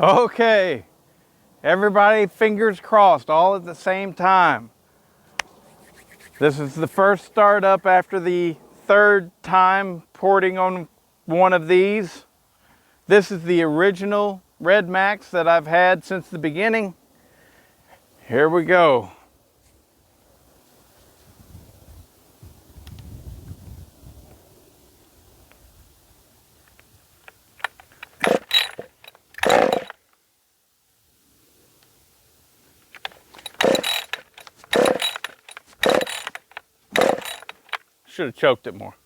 Okay, everybody fingers crossed all at the same time. This is the first startup after the third time porting on one of these. This is the original Redmax that I've had since the beginning. Here we go. Should have choked it more.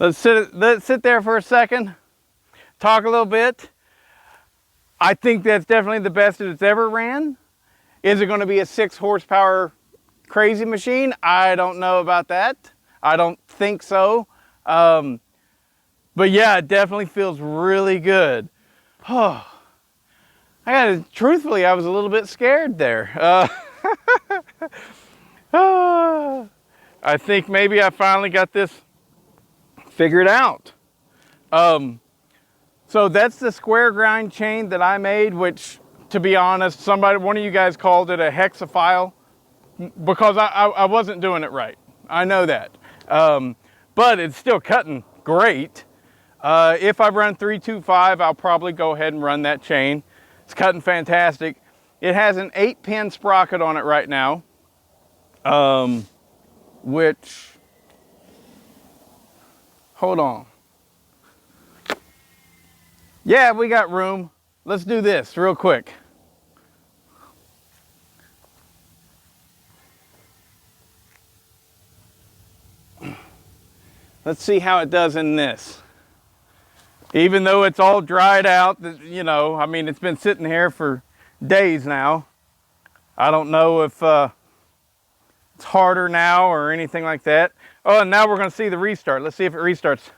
Let's sit there for a second, talk a little bit. I think that's definitely the best it's ever ran. Is it going to be a 6 horsepower crazy machine? I don't know about that. I don't think so. But yeah, it definitely feels really good. Oh, truthfully, I was a little bit scared there. I think maybe I finally got this figured out. So that's the square grind chain that I made, which, to be honest, one of you guys called it a hexafile because I wasn't doing it right. I know that. But it's still cutting great. If I run 325, I'll probably go ahead and run that chain. It's cutting fantastic. It has an 8-pin sprocket on it right now. which, hold on. Yeah, we got room. Let's do this real quick. Let's see how it does in this. Even though it's all dried out, you know, I mean, it's been sitting here for days now. I don't know if it's harder now or anything like that. Oh, and now we're gonna see the restart. Let's see if it restarts.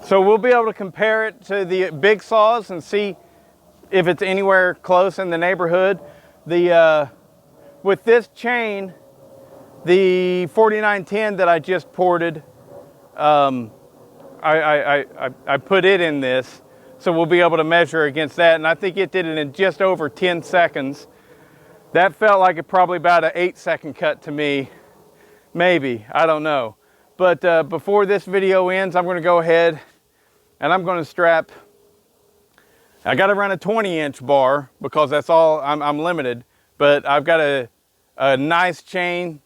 So we'll be able to compare it to the big saws and see if it's anywhere close in the neighborhood. With this chain, the 4910 that I just ported, I put it in this, so we'll be able to measure against that. And I think it did it in just over 10 seconds. That felt like it probably about an 8-second cut to me, maybe, I don't know. But before this video ends, I'm gonna go ahead and I'm going to strap, I got to run a 20-inch bar because that's all, I'm limited, but I've got a nice chain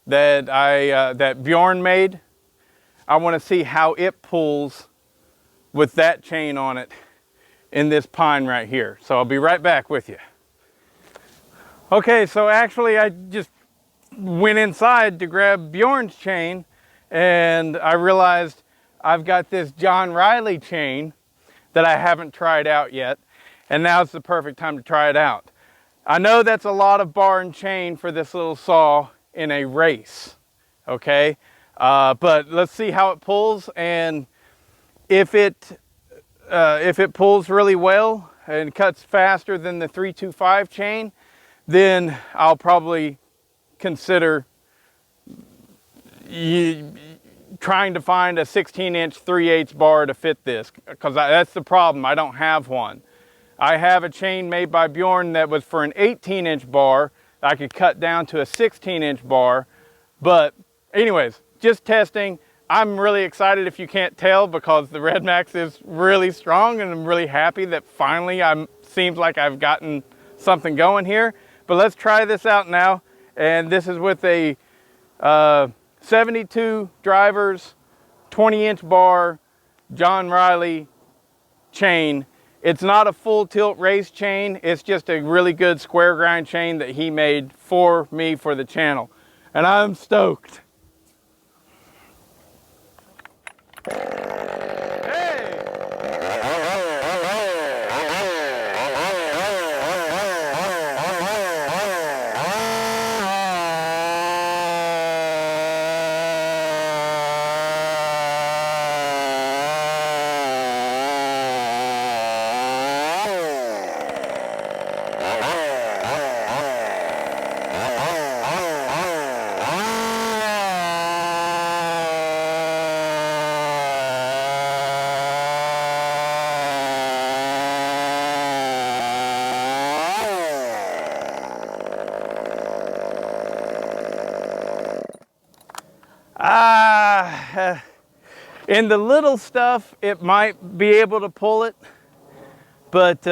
that that Bjorn made. I want to see how it pulls with that chain on it in this pine right here. So I'll be right back with you. Okay, so actually I just went inside to grab Bjorn's chain and I realized I've got this John Riley chain that I haven't tried out yet, and now's the perfect time to try it out. I know that's a lot of bar and chain for this little saw in a race, okay? But let's see how it pulls, and if it pulls really well and cuts faster than the 325 chain, then I'll probably consider trying to find a 16-inch 3/8 bar to fit this, because that's the problem. I don't have one. I have a chain made by Bjorn that was for an 18-inch bar. I could cut down to a 16-inch bar. But anyways, just testing. I'm really excited if you can't tell, because the Redmax is really strong, and I'm really happy that finally seems like I've gotten something going here. But let's try this out now. And this is with a 72 drivers, 20-inch bar, John Riley chain. It's not a full tilt race chain. It's just a really good square grind chain that he made for me for the channel. And I'm stoked. In the little stuff, it might be able to pull it, but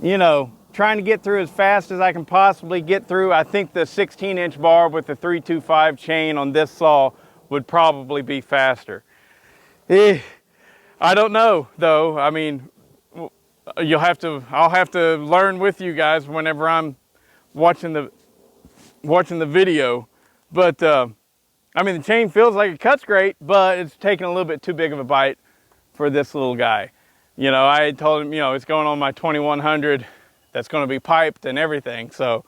you know, trying to get through as fast as I can possibly get through, I think the 16-inch bar with the 325 chain on this saw would probably be faster. I don't know though. I mean, I'll have to learn with you guys whenever I'm watching the video. But I mean, the chain feels like it cuts great, but it's taking a little bit too big of a bite for this little guy. You know, I told him, you know, it's going on my 2100 that's going to be piped and everything. So,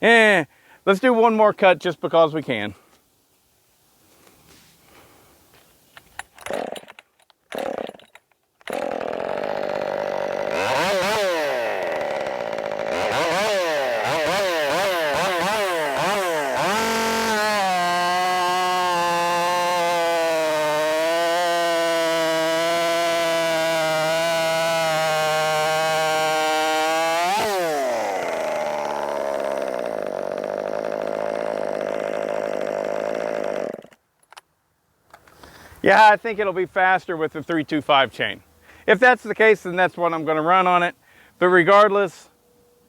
let's do one more cut just because we can. Yeah, I think it'll be faster with the 325 chain. If that's the case, then that's what I'm going to run on it. But regardless,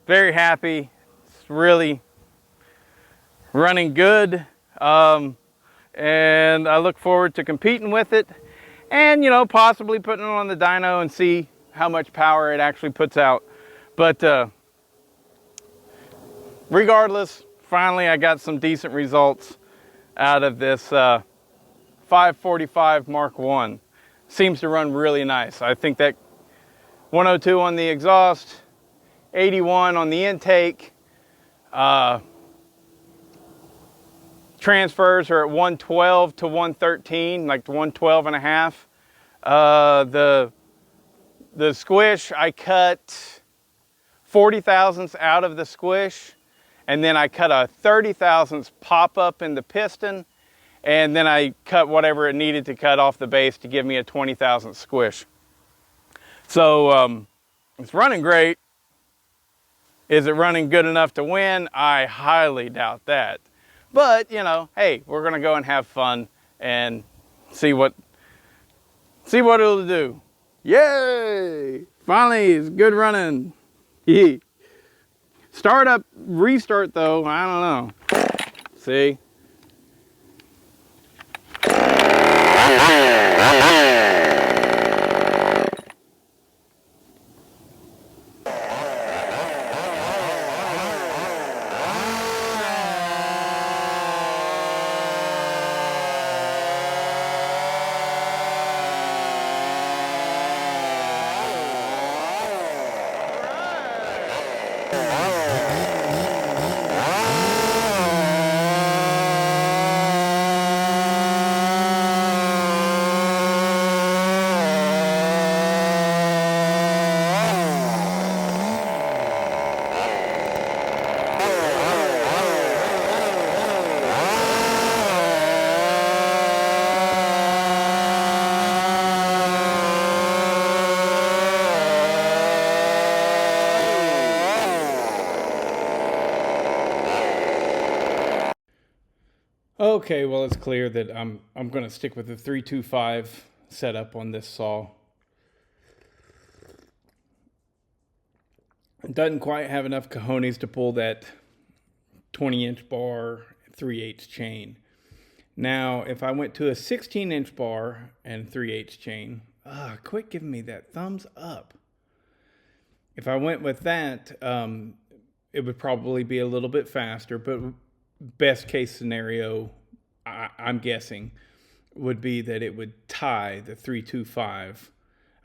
very happy. It's really running good. And I look forward to competing with it and, you know, possibly putting it on the dyno and see how much power it actually puts out. But regardless, finally I got some decent results out of this 545 Mark 1. Seems to run really nice. I think that 102 on the exhaust, 81 on the intake. Transfers are at 112 to 113, like 112 and a half. The squish, I cut 40 thousandths out of the squish, and then I cut a 30 thousandths pop up in the piston, and then I cut whatever it needed to cut off the base to give me a 20 thousandth squish. So it's running great. Is it running good enough to win? I highly doubt that. But, you know, hey, we're going to go and have fun and see what it'll do. Yay! Finally, it's good running. Start up, restart though, I don't know. See? Okay, well, it's clear that I'm going to stick with the 325 setup on this saw. It doesn't quite have enough cojones to pull that 20-inch bar 3/8 chain. Now, if I went to a 16-inch bar and 3/8 chain, quit giving me that thumbs up. If I went with that, it would probably be a little bit faster, but best case scenario, I'm guessing, would be that it would tie the 325.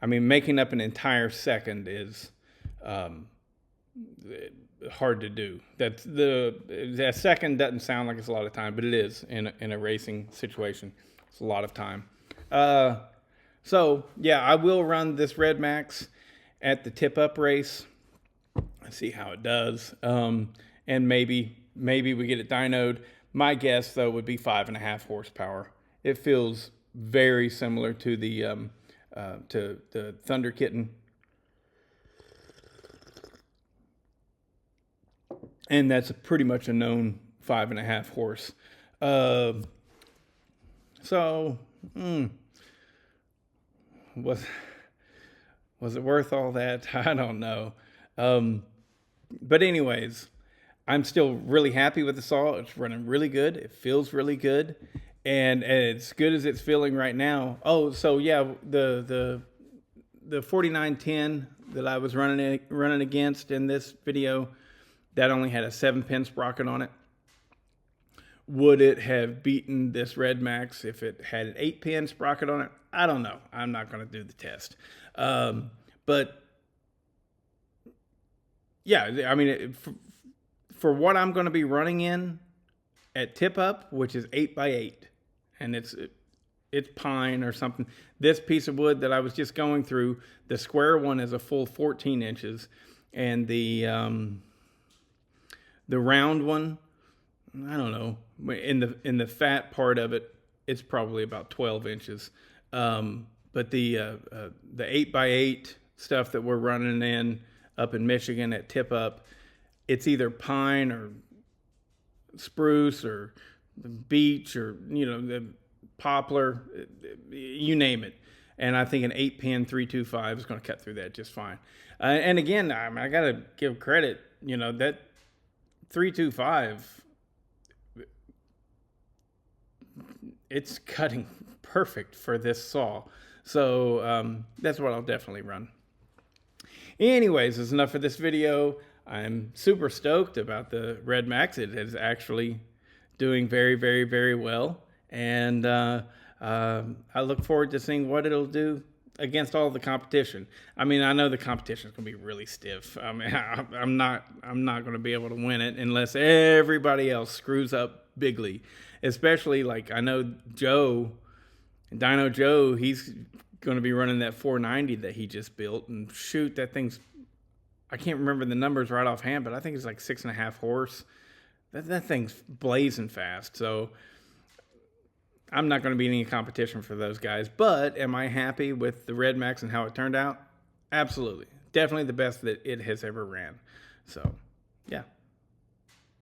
I mean, making up an entire second is hard to do. That second doesn't sound like it's a lot of time, but it is in a racing situation. It's a lot of time. So yeah, I will run this Redmax at the tip-up race. See how it does, and maybe we get it dynoed. My guess, though, would be 5.5 horsepower. It feels very similar to the Thunder Kitten, and that's pretty much a known 5.5 horse. So, was it worth all that? I don't know. But anyways, I'm still really happy with the saw. It's running really good. It feels really good. And as good as it's feeling right now. Oh, so yeah, the 4910 that I was running against in this video, that only had a 7-pin sprocket on it. Would it have beaten this Redmax if it had an 8-pin sprocket on it? I don't know. I'm not going to do the test. But yeah, I mean, for what I'm going to be running in at tip up, which is 8x8, and it's pine or something. This piece of wood that I was just going through, the square one is a full 14 inches, and the round one, I don't know, in the fat part of it, it's probably about 12 inches. But the 8x8 stuff that we're running in up in Michigan at tip up, it's either pine or spruce or beech or, you know, the poplar, you name it. And I think an 8-pin 325 is going to cut through that just fine. And again, I got to give credit, you know, that 325, it's cutting perfect for this saw. So that's what I'll definitely run. Anyways, that's enough for this video. I'm super stoked about the Redmax. It is actually doing very, very, very well. And I look forward to seeing what it'll do against all the competition. I mean, I know the competition is going to be really stiff. I mean, I'm not going to be able to win it unless everybody else screws up bigly. Especially, like, I know Dino Joe, he's going to be running that 490 that he just built. And shoot, that thing's, I can't remember the numbers right offhand, but I think it's like 6.5 horse. That thing's blazing fast. So I'm not going to be in any competition for those guys. But am I happy with the Redmax and how it turned out? Absolutely. Definitely the best that it has ever ran. So, yeah.